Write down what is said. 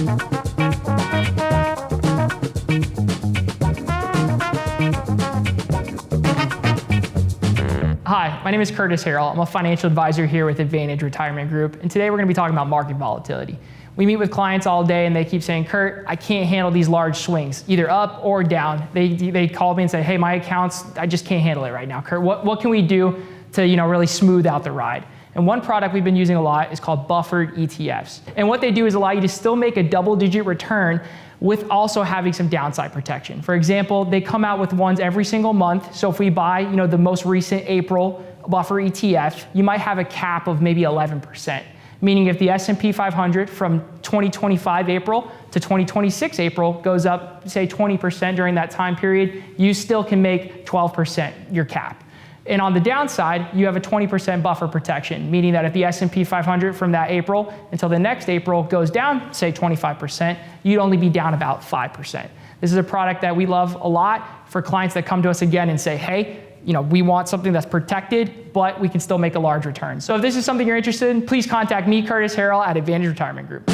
Hi, my name is Curtis Harrell. I'm a financial advisor here with Advantage Retirement Group, and today we're going to be talking about market volatility. We meet with clients all day and they keep saying, Kurt, I can't handle these large swings, either up or down. They call me and say, hey, my accounts, I just can't handle it right now. Kurt, what can we do to really smooth out the ride? And one product we've been using a lot is called buffered ETFs. And what they do is allow you to still make a double-digit return with also having some downside protection. For example, they come out with ones every single month. So if we buy the most recent April buffer ETF, you might have a cap of maybe 11%. Meaning if the S&P 500 from 2025 April to 2026 April goes up, say 20% during that time period, you still can make 12% your cap. And on the downside, you have a 20% buffer protection, meaning that if the S&P 500 from that April until the next April goes down, say 25%, you'd only be down about 5%. This is a product that we love a lot for clients that come to us again and say, hey, we want something that's protected, but we can still make a large return. So if this is something you're interested in, please contact me, Curtis Harrell, at Advantage Retirement Group.